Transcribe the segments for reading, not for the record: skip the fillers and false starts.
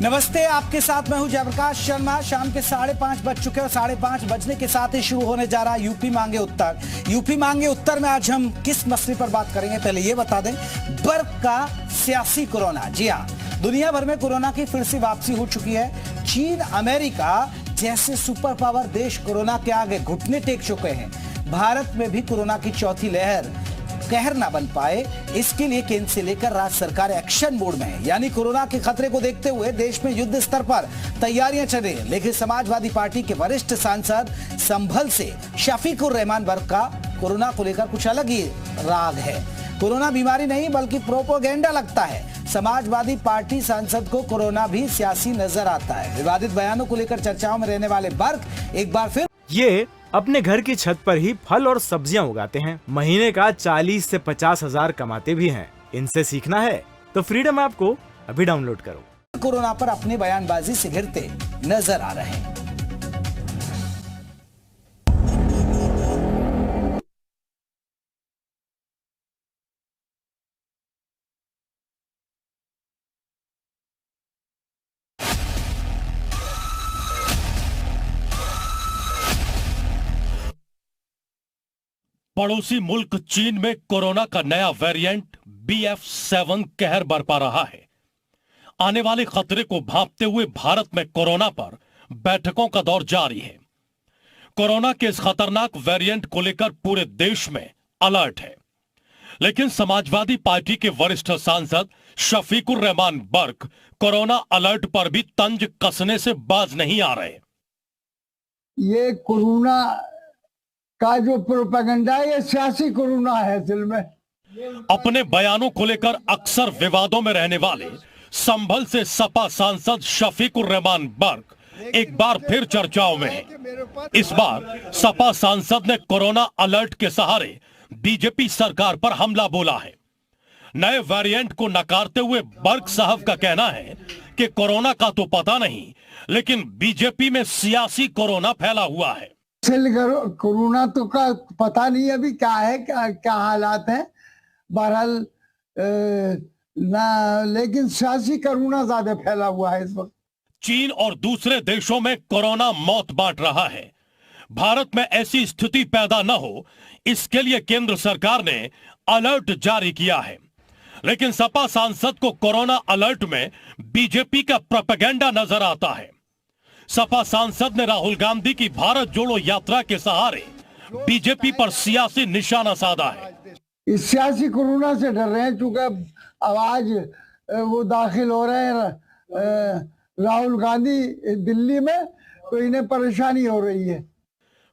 नमस्ते, आपके साथ मैं हूं जयप्रकाश शर्मा। शाम के 5:30 बज चुके और 5:30 बजने के साथ ही शुरू होने जा रहा यूपी मांगे उत्तर। यूपी मांगे उत्तर में आज हम किस मसले पर बात करेंगे, पहले ये बता दें। बर्फ का सियासी कोरोना। जी हाँ, दुनिया भर में कोरोना की फिर से वापसी हो चुकी है। चीन, अमेरिका जैसे सुपर पावर देश कोरोना के आगे घुटने टेक चुके हैं। भारत में भी कोरोना की चौथी लहर कहर ना बन पाए, इसके लिए केंद्र से लेकर राज्य सरकार एक्शन मोड में है। यानी कोरोना के खतरे को देखते हुए देश में युद्ध स्तर पर तैयारियां चल रही हैं। लेकिन समाजवादी पार्टी के वरिष्ठ सांसद संभल से शफीकुर रहमान बर्क का कोरोना को लेकर कुछ अलग ही राग है। कोरोना बीमारी नहीं बल्कि प्रोपोगेंडा लगता है। समाजवादी पार्टी सांसद को कोरोना भी सियासी नजर आता है। विवादित बयानों को लेकर चर्चाओं में रहने वाले बर्क एक बार फिर ये अपने घर की छत पर ही फल और सब्जियां उगाते हैं। महीने का 40 से 50 हजार कमाते भी हैं। इनसे सीखना है तो फ्रीडम ऐप को अभी डाउनलोड करो। कोरोना पर अपनी बयानबाजी से घिरते नजर आ रहे हैं। पड़ोसी मुल्क चीन में कोरोना का नया वेरिएंट BF7 कहर बरपा रहा है। आने वाले खतरे को भांपते हुए भारत में कोरोना पर बैठकों का दौर जारी है। कोरोना के इस खतरनाक वेरिएंट को लेकर पूरे देश में अलर्ट है। लेकिन समाजवादी पार्टी के वरिष्ठ सांसद शफीकुर रहमान बर्क कोरोना अलर्ट पर भी तंज कसने से बाज नहीं आ रहे। ये कोरोना का जो प्रोपेगेंडा है, ये सियासी कोरोना है असल में। अपने बयानों को लेकर अक्सर विवादों में रहने वाले संभल से सपा सांसद शफीकुर रहमान बर्क एक बार फिर चर्चाओं में हैं। इस बार सपा सांसद ने कोरोना अलर्ट के सहारे बीजेपी सरकार पर हमला बोला है। नए वेरिएंट को नकारते हुए बर्क साहब का कहना है कि कोरोना का तो पता नहीं, लेकिन बीजेपी में सियासी कोरोना फैला हुआ है। कोरोना तो का पता नहीं अभी क्या है, क्या हालात हैं। बहरहाल ना, लेकिन सियासी कोरोना ज्यादा फैला हुआ है इस वक्त। चीन और दूसरे देशों में कोरोना मौत बांट रहा है। भारत में ऐसी स्थिति पैदा न हो, इसके लिए केंद्र सरकार ने अलर्ट जारी किया है। लेकिन सपा सांसद को कोरोना अलर्ट में बीजेपी का प्रोपेगेंडा नजर आता है। सपा सांसद ने राहुल गांधी की भारत जोड़ो यात्रा के सहारे बीजेपी पर सियासी निशाना साधा है। इस सियासी कोरोना से डर रहे हैं, चूंकि अब आज वो दाखिल हो रहे हैं राहुल गांधी दिल्ली में, तो इन्हें परेशानी हो रही है।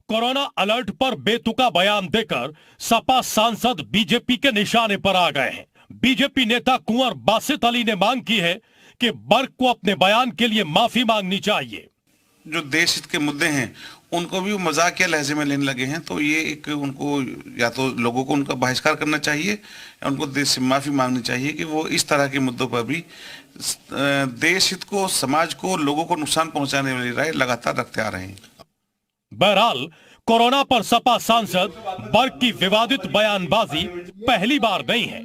कोरोना अलर्ट पर बेतुका बयान देकर सपा सांसद बीजेपी के निशाने पर आ गए हैं। बीजेपी नेता कुंवर बासित अली ने मांग की है कि बर्क को अपने बयान के लिए माफी मांगनी चाहिए। जो देश हित के मुद्दे हैं उनको भी वो मजाकिया लहजे में लेने लगे हैं, तो ये एक उनको या तो लोगों को उनका बहिष्कार करना चाहिए या उनको देश से माफी मांगनी चाहिए कि वो इस तरह के मुद्दों पर भी देश हित को, समाज को, लोगों को नुकसान पहुंचाने वाली राय लगातार रखते आ रहे हैं। बहरहाल कोरोना पर सपा सांसद बर्क की विवादित बयानबाजी पहली बार नहीं है।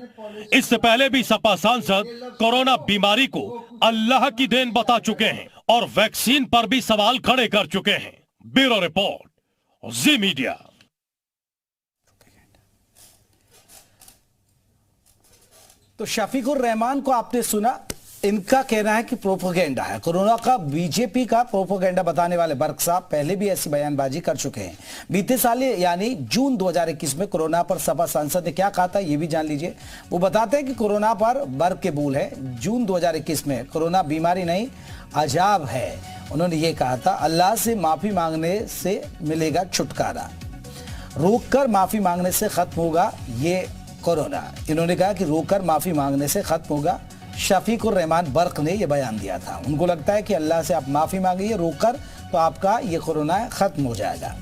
इससे पहले भी सपा सांसद कोरोना बीमारी को अल्लाह की देन बता चुके हैं और वैक्सीन पर भी सवाल खड़े कर चुके हैं। ब्यूरो रिपोर्ट, जी मीडिया। तो शफीकुर रहमान को आपने सुना, इनका कहना है कि प्रोपोगेंडा है। कोरोना का बीजेपी का प्रोपोगेंडा बताने वाले बर्क साहब पहले भी ऐसी बयानबाजी कर चुके हैं। बीते साल यानी जून 2021 में कोरोना पर सपा सांसद ने क्या कहा था, ये भी जान लीजिए। वो बताते हैं कि कोरोना पर बर्क के बोल है, जून 2021 में कोरोना बीमारी नहीं अजाब है। उन्होंने ये कहा था, अल्लाह से माफी मांगने से मिलेगा छुटकारा, रोककर माफी मांगने से खत्म होगा ये कोरोना। इन्होंने कहा कि रोककर माफी मांगने से खत्म होगा। शफीकुर रहमान बर्क ने यह बयान दिया था। उनको लगता है कि अल्लाह से आप माफी मांगिए रोककर, तो आपका ये कोरोना खत्म हो जाएगा।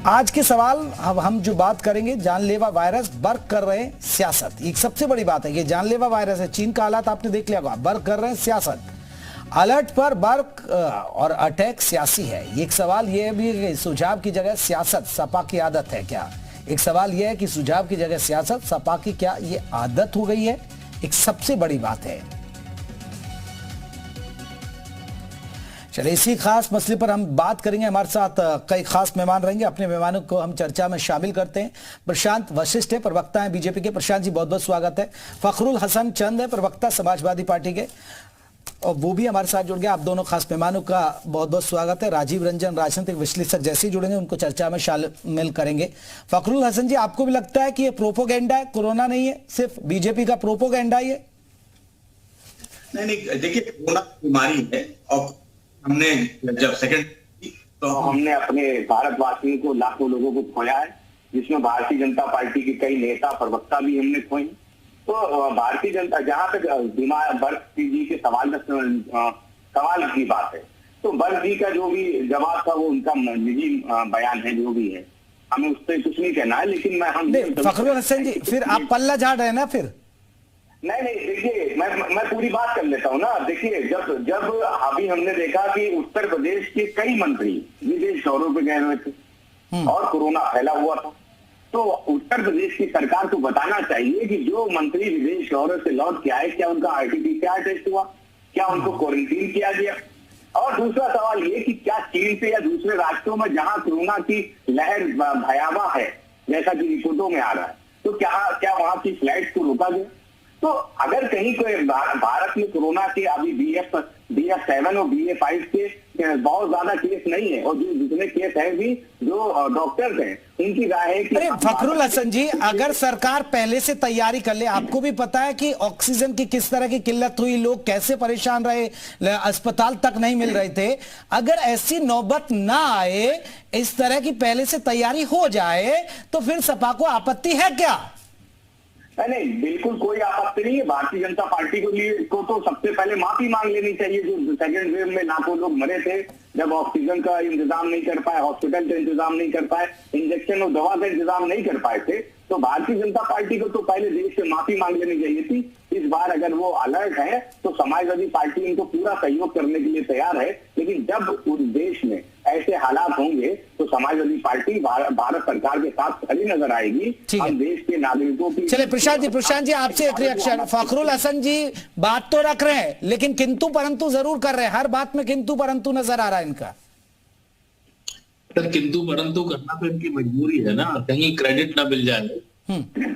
आज के सवाल अब हम जो बात करेंगे, जानलेवा वायरस, बर्क कर रहे हैं सियासत। एक सबसे बड़ी बात है कि जानलेवा वायरस है। चीन का हालात आपने देख लिया होगा, बर्क कर रहे हैं सियासत। अलर्ट पर बर्क और अटैक सियासी है। एक सवाल यह भी है, सुझाव की जगह सियासत सपा की आदत है क्या? एक सवाल यह है कि सुझाव की जगह सियासत सपा की क्या ये आदत हो गई है? एक सबसे बड़ी बात है। चलिए इसी खास मसले पर हम बात करेंगे। हमारे साथ कई खास मेहमान रहेंगे। अपने मेहमानों को हम चर्चा में शामिल करते हैं। प्रशांत वशिष्ठ है, प्रवक्ता है बीजेपी के। प्रशांत जी बहुत बहुत स्वागत है। फखरुल हसन चंद है, प्रवक्ता समाजवादी पार्टी के, और वो भी हमारे साथ जुड़ गया। आप दोनों खास मेहमानों का बहुत बहुत स्वागत है। राजीव रंजन राजनीतिक विश्लेषक जैसे ही जुड़ेंगे उनको चर्चा में शामिल करेंगे। फखरुल हसन जी, आपको भी लगता है कि ये प्रोपोगेंडा है, कोरोना नहीं है, सिर्फ बीजेपी का प्रोपोगेंडा ही है? नहीं, देखिए कोरोना बीमारी है और हमने जब सेकंड तो हमने अपने भारतवासियों को, लाखों लोगों को खोया है, जिसमें भारतीय जनता पार्टी के कई नेता प्रवक्ता भी हमने खोए। तो भारतीय जनता, जहां तक बीमार बर्फ जी के सवाल की बात है, तो बर्फ जी का जो भी जवाब था वो उनका निजी बयान है, जो भी है, हमें उस पर कुछ नहीं कहना है। लेकिन फखरुल हसन जी, फिर आप पल्ला झाड़ रहे हैं ना फिर? नहीं, देखिए मैं पूरी बात कर लेता हूँ ना। देखिए जब अभी हमने देखा कि उत्तर प्रदेश के कई मंत्री विदेश दौरों पे गए हुए थे और कोरोना फैला हुआ था, तो उत्तर प्रदेश की सरकार को बताना चाहिए कि जो मंत्री विदेश दौरे से लौट के आए, क्या उनका RT-PCR टेस्ट हुआ, क्या उनको क्वारंटीन किया गया? और दूसरा सवाल ये कि क्या चीन से या दूसरे राज्यों में जहां कोरोना की लहर भयावह है, जैसा कि रिपोर्टों में आ रहा है, तो क्या वहां की फ्लाइट को रोका गया? तो अगर कहीं कोई भारत में कोरोना के अभी BF7 और BA5 के बहुत ज्यादा केस नहीं है, और जो जितने केस हैं भी जो डॉक्टर्स हैं उनकी राय है कि फखरुल हसन जी, अगर सरकार पहले से तैयारी कर ले, आपको भी पता है कि ऑक्सीजन की किस तरह की किल्लत हुई, लोग कैसे परेशान रहे, अस्पताल तक नहीं मिल रहे थे। अगर ऐसी नौबत ना आए, इस तरह की पहले से तैयारी हो जाए, तो फिर सपा को आपत्ति है क्या? नहीं, बिल्कुल कोई आपत्ति नहीं है। भारतीय जनता पार्टी को तो सबसे पहले माफी मांग लेनी चाहिए। जो सेकेंड वेव में लाखों लोग मरे थे, जब ऑक्सीजन का इंतजाम नहीं कर पाए, हॉस्पिटल का इंतजाम नहीं कर पाए, इंजेक्शन और दवा का इंतजाम नहीं कर पाए थे, तो भारतीय जनता पार्टी को तो पहले देश से माफी मांग लेनी चाहिए थी। इस बार अगर वो अलर्ट है तो समाजवादी पार्टी उनको पूरा सहयोग करने के लिए तैयार है। लेकिन जब उस देश में ऐसे हालात होंगे तो समाजवादी पार्टी भारत सरकार के साथ खड़ी नजर आएगी। हम देश के नागरिकों की। चलिए प्रशांत जी आपसे एक रिएक्शन। फखरुल हसन जी बात तो रख रहे हैं, लेकिन किंतु परंतु जरूर कर रहे हैं। हर बात में किंतु परंतु नजर आ रहा है इनका। किंतु परंतु करना तो इनकी मजबूरी है ना, कहीं क्रेडिट ना मिल जाए,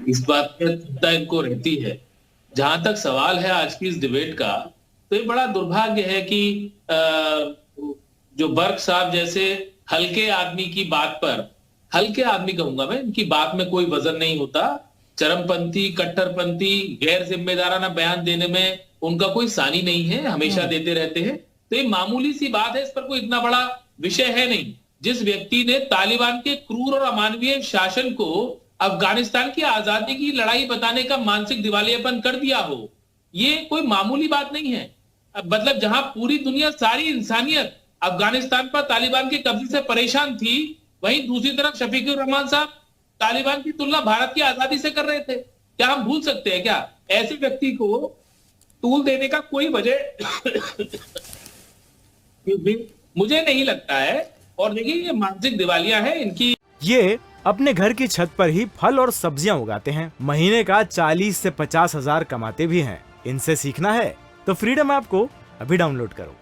इस बात में चिंता इनको रहती है। जहां तक सवाल है आज की इस डिबेट का, तो ये बड़ा दुर्भाग्य है कि जो बर्क साहब जैसे हल्के आदमी की बात पर, हल्के आदमी कहूंगा मैं, इनकी बात में कोई वजन नहीं होता। चरमपंथी, कट्टरपंथी, गैर जिम्मेदाराना बयान देने में उनका कोई सानी नहीं है, हमेशा देते रहते हैं। तो ये मामूली सी बात है, इस पर कोई इतना बड़ा विषय है नहीं। जिस व्यक्ति ने तालिबान के क्रूर और अमानवीय शासन को अफगानिस्तान की आजादी की लड़ाई बताने का मानसिक दिवालियापन कर दिया हो, ये कोई मामूली बात नहीं है। मतलब जहां पूरी दुनिया, सारी इंसानियत अफगानिस्तान पर तालिबान के कब्जे से परेशान थी, वहीं दूसरी तरफ शफीकुर रहमान साहब तालिबान की तुलना भारत की आजादी से कर रहे थे। क्या हम भूल सकते हैं क्या? ऐसे व्यक्ति को टूल देने का कोई वजह मुझे नहीं लगता है। और देखिए ये मानसिक दिवालिया है इनकी। ये अपने घर की छत पर ही फल और सब्जियां उगाते हैं, महीने का 40 से 50 हजार कमाते भी हैं। इनसे सीखना है तो फ्रीडम ऐप को अभी डाउनलोड करो।